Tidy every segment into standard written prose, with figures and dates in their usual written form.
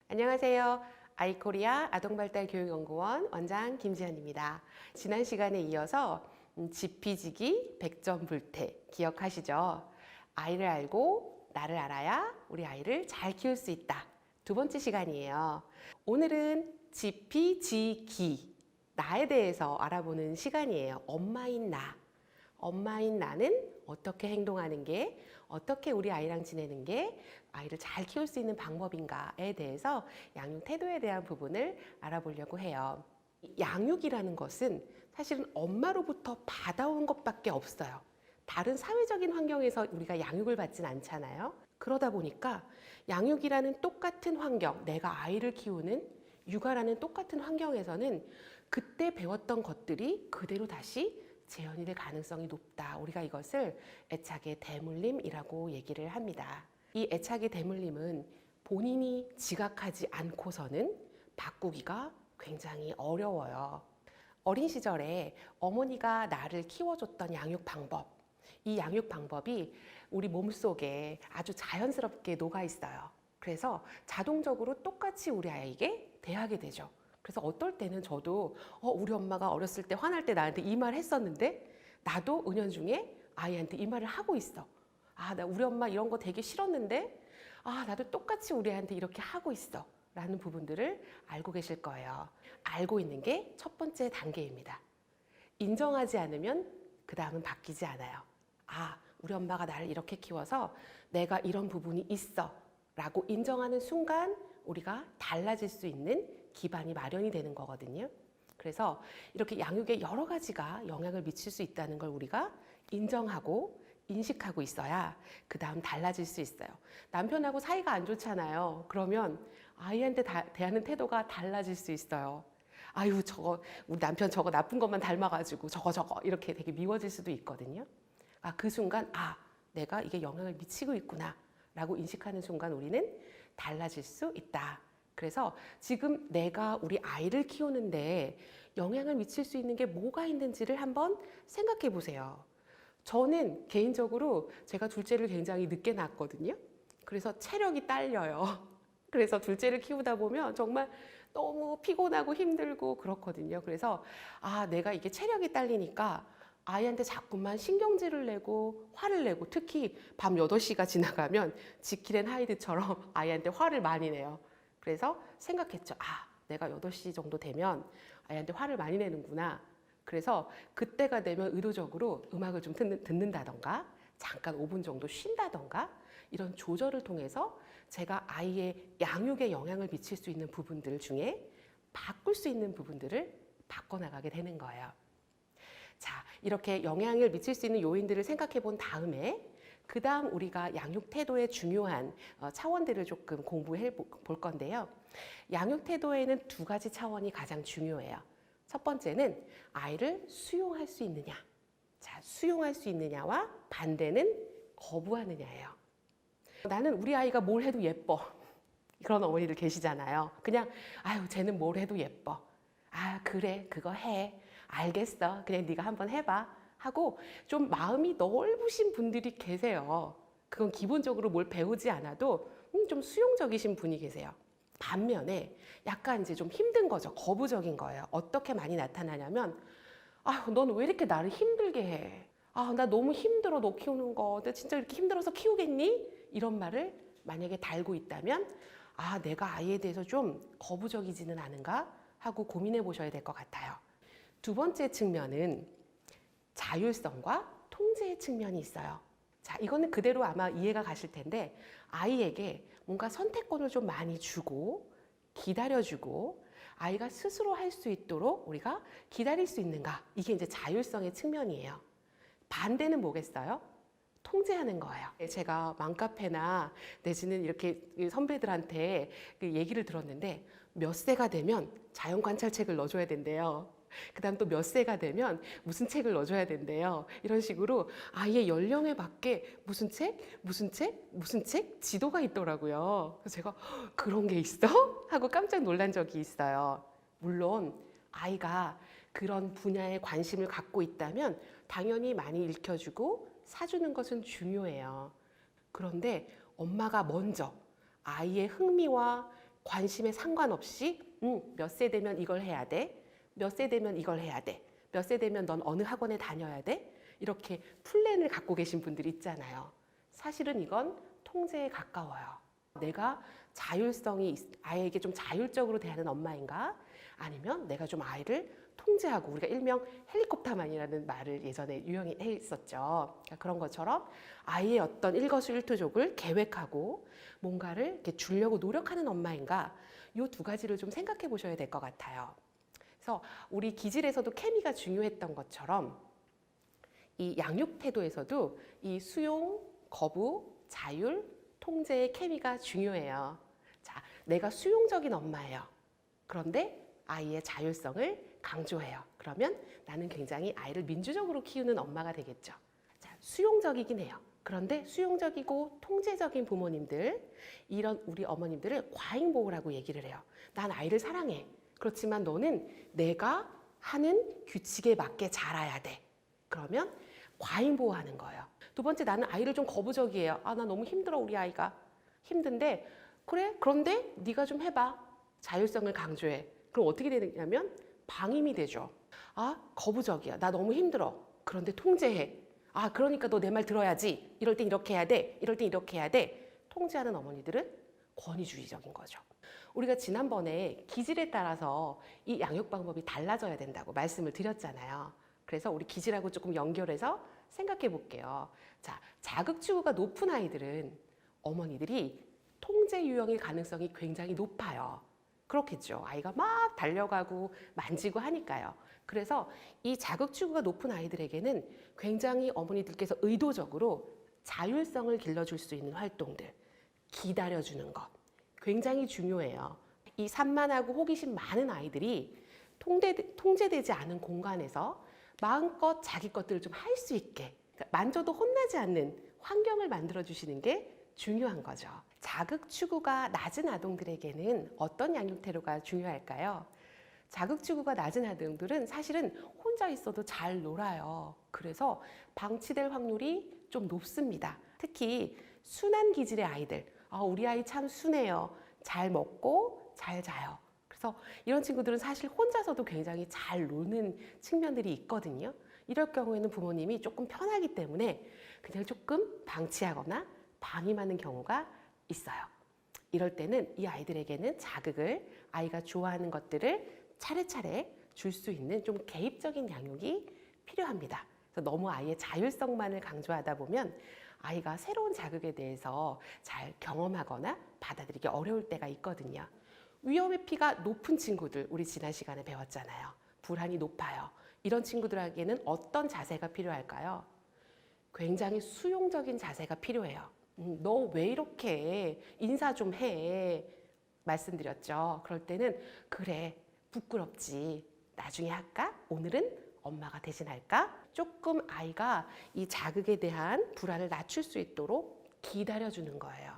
안녕하세요. 아이코리아 아동발달교육연구원 원장 김지연입니다. 지난 시간에 이어서 지피지기 100점 불태 기억하시죠? 아이를 알고 나를 알아야 우리 아이를 잘 키울 수 있다. 두 번째 시간이에요. 오늘은 지피지기, 나에 대해서 알아보는 시간이에요. 엄마인 나. 엄마인 나는 어떻게 행동하는 게, 어떻게 우리 아이랑 지내는 게 아이를 잘 키울 수 있는 방법인가에 대해서 양육 태도에 대한 부분을 알아보려고 해요. 양육이라는 것은 사실은 엄마로부터 받아온 것밖에 없어요. 다른 사회적인 환경에서 우리가 양육을 받진 않잖아요. 그러다 보니까 양육이라는 똑같은 환경, 내가 아이를 키우는 육아라는 똑같은 환경에서는 그때 배웠던 것들이 그대로 다시 재현이 될 가능성이 높다. 우리가 이것을 애착의 대물림이라고 얘기를 합니다. 이 애착의 대물림은 본인이 지각하지 않고서는 바꾸기가 굉장히 어려워요. 어린 시절에 어머니가 나를 키워줬던 양육 방법, 이 양육 방법이 우리 몸속에 아주 자연스럽게 녹아 있어요. 그래서 자동적으로 똑같이 우리 아이에게 대하게 되죠. 그래서 어떨 때는 저도 우리 엄마가 어렸을 때 화날 때 나한테 이 말 했었는데 나도 은연중에 아이한테 이 말을 하고 있어. 나 우리 엄마 이런 거 되게 싫었는데 나도 똑같이 우리 애한테 이렇게 하고 있어. 라는 부분들을 알고 계실 거예요. 알고 있는 게 첫 번째 단계입니다. 인정하지 않으면 그 다음은 바뀌지 않아요. 우리 엄마가 나를 이렇게 키워서 내가 이런 부분이 있어. 라고 인정하는 순간 우리가 달라질 수 있는 기반이 마련이 되는 거거든요. 그래서 이렇게 양육에 여러 가지가 영향을 미칠 수 있다는 걸 우리가 인정하고 인식하고 있어야 그 다음 달라질 수 있어요. 남편하고 사이가 안 좋잖아요. 그러면 아이한테 대하는 태도가 달라질 수 있어요. 우리 남편 저거 나쁜 것만 닮아가지고 저거 이렇게 되게 미워질 수도 있거든요. 그 순간 내가 이게 영향을 미치고 있구나 라고 인식하는 순간 우리는 달라질 수 있다. 그래서 지금 내가 우리 아이를 키우는데 영향을 미칠 수 있는 게 뭐가 있는지를 한번 생각해 보세요. 저는 개인적으로 제가 둘째를 굉장히 늦게 낳았거든요. 그래서 체력이 딸려요. 그래서 둘째를 키우다 보면 정말 너무 피곤하고 힘들고 그렇거든요. 그래서 내가 이게 체력이 딸리니까 아이한테 자꾸만 신경질을 내고 화를 내고, 특히 밤 8시가 지나가면 지킬 앤 하이드처럼 아이한테 화를 많이 내요. 그래서 생각했죠. 내가 8시 정도 되면 아이한테 화를 많이 내는구나. 그래서 그때가 되면 의도적으로 음악을 좀 듣는다던가 잠깐 5분 정도 쉰다던가 이런 조절을 통해서 제가 아이의 양육에 영향을 미칠 수 있는 부분들 중에 바꿀 수 있는 부분들을 바꿔나가게 되는 거예요. 자, 이렇게 영향을 미칠 수 있는 요인들을 생각해 본 다음에 그 다음 우리가 양육 태도의 중요한 차원들을 조금 공부해 볼 건데요. 양육 태도에는 두 가지 차원이 가장 중요해요. 첫 번째는 아이를 수용할 수 있느냐. 자, 수용할 수 있느냐와 반대는 거부하느냐예요. 나는 우리 아이가 뭘 해도 예뻐. 그런 어머니들 계시잖아요. 그냥 쟤는 뭘 해도 예뻐. 그래, 그거 해. 알겠어. 그냥 네가 한번 해봐. 하고 좀 마음이 넓으신 분들이 계세요. 그건 기본적으로 뭘 배우지 않아도 좀 수용적이신 분이 계세요. 반면에 약간 이제 좀 힘든 거죠. 거부적인 거예요. 어떻게 많이 나타나냐면 넌 왜 이렇게 나를 힘들게 해? 나 너무 힘들어, 너 키우는 거. 너 진짜 이렇게 힘들어서 키우겠니? 이런 말을 만약에 달고 있다면 내가 아이에 대해서 좀 거부적이지는 않은가 하고 고민해 보셔야 될 것 같아요. 두 번째 측면은 자율성과 통제의 측면이 있어요. 자, 이거는 그대로 아마 이해가 가실 텐데 아이에게 뭔가 선택권을 좀 많이 주고 기다려주고 아이가 스스로 할 수 있도록 우리가 기다릴 수 있는가? 이게 이제 자율성의 측면이에요. 반대는 뭐겠어요? 통제하는 거예요. 제가 맘카페나 내지는 이렇게 선배들한테 얘기를 들었는데 몇 세가 되면 자연관찰책을 넣어줘야 된대요. 그 다음 또 몇 세가 되면 무슨 책을 넣어줘야 된대요. 이런 식으로 아이의 연령에 맞게 무슨 책, 무슨 책, 무슨 책 지도가 있더라고요. 그래서 제가 그런 게 있어? 하고 깜짝 놀란 적이 있어요. 물론 아이가 그런 분야에 관심을 갖고 있다면 당연히 많이 읽혀주고 사주는 것은 중요해요. 그런데 엄마가 먼저 아이의 흥미와 관심에 상관없이 몇 세 되면 이걸 해야 돼. 몇 세 되면 이걸 해야 돼. 몇 세 되면 넌 어느 학원에 다녀야 돼. 이렇게 플랜을 갖고 계신 분들이 있잖아요. 사실은 이건 통제에 가까워요. 내가 자율성이 아이에게 좀 자율적으로 대하는 엄마인가? 아니면 내가 좀 아이를 통제하고, 우리가 일명 헬리콥터만이라는 말을 예전에 유행했었죠. 그러니까 그런 것처럼 아이의 어떤 일거수일투족을 계획하고 뭔가를 이렇게 주려고 노력하는 엄마인가? 이 두 가지를 좀 생각해 보셔야 될 것 같아요. 그래서 우리 기질에서도 케미가 중요했던 것처럼 이 양육 태도에서도 이 수용, 거부, 자율, 통제의 케미가 중요해요. 자, 내가 수용적인 엄마예요. 그런데 아이의 자율성을 강조해요. 그러면 나는 굉장히 아이를 민주적으로 키우는 엄마가 되겠죠. 자, 수용적이긴 해요. 그런데 수용적이고 통제적인 부모님들, 이런 우리 어머님들을 과잉보호라고 얘기를 해요. 난 아이를 사랑해. 그렇지만 너는 내가 하는 규칙에 맞게 자라야 돼. 그러면 과잉보호하는 거예요. 두 번째, 나는 아이를 좀 거부적이에요. 아, 나 너무 힘들어, 우리 아이가. 힘든데, 그래? 그런데 네가 좀 해봐. 자율성을 강조해. 그럼 어떻게 되냐면 방임이 되죠. 아, 거부적이야. 나 너무 힘들어. 그런데 통제해. 아, 그러니까 너 내 말 들어야지. 이럴 땐 이렇게 해야 돼. 이럴 땐 이렇게 해야 돼. 통제하는 어머니들은 권위주의적인 거죠. 우리가 지난번에 기질에 따라서 이 양육 방법이 달라져야 된다고 말씀을 드렸잖아요. 그래서 우리 기질하고 조금 연결해서 생각해 볼게요. 자, 자극 추구가 높은 아이들은 어머니들이 통제 유형일 가능성이 굉장히 높아요. 그렇겠죠. 아이가 막 달려가고 만지고 하니까요. 그래서 이 자극 추구가 높은 아이들에게는 굉장히 어머니들께서 의도적으로 자율성을 길러줄 수 있는 활동들, 기다려주는 것, 굉장히 중요해요. 이 산만하고 호기심 많은 아이들이 통제되지 않은 공간에서 마음껏 자기 것들을 좀 할 수 있게, 그러니까 만져도 혼나지 않는 환경을 만들어주시는 게 중요한 거죠. 자극 추구가 낮은 아동들에게는 어떤 양육 태도가 중요할까요? 자극 추구가 낮은 아동들은 사실은 혼자 있어도 잘 놀아요. 그래서 방치될 확률이 좀 높습니다. 특히 순한 기질의 아이들, 우리 아이 참 순해요. 잘 먹고 잘 자요. 그래서 이런 친구들은 사실 혼자서도 굉장히 잘 노는 측면들이 있거든요. 이럴 경우에는 부모님이 조금 편하기 때문에 그냥 조금 방치하거나 방임하는 경우가 있어요. 이럴 때는 이 아이들에게는 자극을, 아이가 좋아하는 것들을 차례차례 줄 수 있는 좀 개입적인 양육이 필요합니다. 그래서 너무 아이의 자율성만을 강조하다 보면 아이가 새로운 자극에 대해서 잘 경험하거나 받아들이기 어려울 때가 있거든요. 위험의 피가 높은 친구들, 우리 지난 시간에 배웠잖아요. 불안이 높아요. 이런 친구들에게는 어떤 자세가 필요할까요? 굉장히 수용적인 자세가 필요해요. 너 왜 이렇게 인사 좀 해? 말씀드렸죠. 그럴 때는 그래, 부끄럽지. 나중에 할까? 오늘은 엄마가 대신할까? 조금 아이가 이 자극에 대한 불안을 낮출 수 있도록 기다려주는 거예요.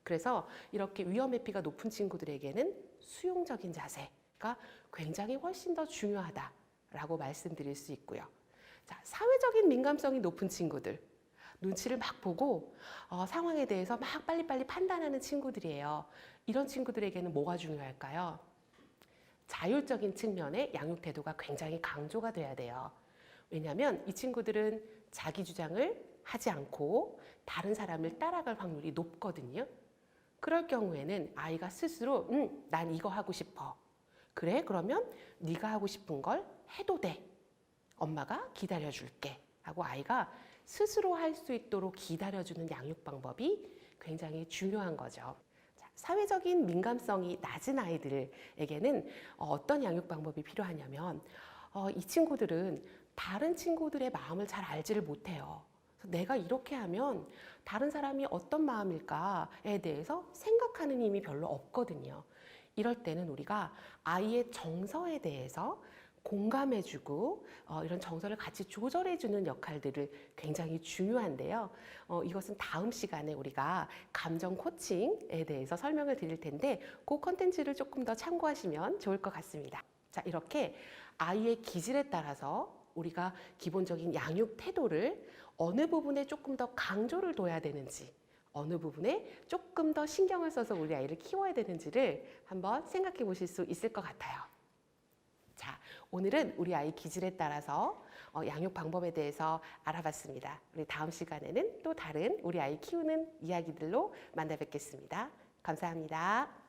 그래서 이렇게 위험의 피가 높은 친구들에게는 수용적인 자세가 굉장히 훨씬 더 중요하다라고 말씀드릴 수 있고요. 자, 사회적인 민감성이 높은 친구들, 눈치를 막 보고 상황에 대해서 막 빨리빨리 판단하는 친구들이에요. 이런 친구들에게는 뭐가 중요할까요? 자율적인 측면의 양육 태도가 굉장히 강조가 돼야 돼요. 왜냐하면 이 친구들은 자기 주장을 하지 않고 다른 사람을 따라갈 확률이 높거든요. 그럴 경우에는 아이가 스스로 난 이거 하고 싶어. 그래, 그러면 네가 하고 싶은 걸 해도 돼. 엄마가 기다려줄게. 하고 아이가 스스로 할 수 있도록 기다려주는 양육 방법이 굉장히 중요한 거죠. 자, 사회적인 민감성이 낮은 아이들에게는 어떤 양육 방법이 필요하냐면 이 친구들은 다른 친구들의 마음을 잘 알지를 못해요. 내가 이렇게 하면 다른 사람이 어떤 마음일까에 대해서 생각하는 힘이 별로 없거든요. 이럴 때는 우리가 아이의 정서에 대해서 공감해주고 이런 정서를 같이 조절해주는 역할들을 굉장히 중요한데요. 이것은 다음 시간에 우리가 감정 코칭에 대해서 설명을 드릴 텐데 그 컨텐츠를 조금 더 참고하시면 좋을 것 같습니다. 자, 이렇게 아이의 기질에 따라서 우리가 기본적인 양육 태도를 어느 부분에 조금 더 강조를 둬야 되는지, 어느 부분에 조금 더 신경을 써서 우리 아이를 키워야 되는지를 한번 생각해 보실 수 있을 것 같아요. 자, 오늘은 우리 아이 기질에 따라서 양육 방법에 대해서 알아봤습니다. 우리 다음 시간에는 또 다른 우리 아이 키우는 이야기들로 만나 뵙겠습니다. 감사합니다.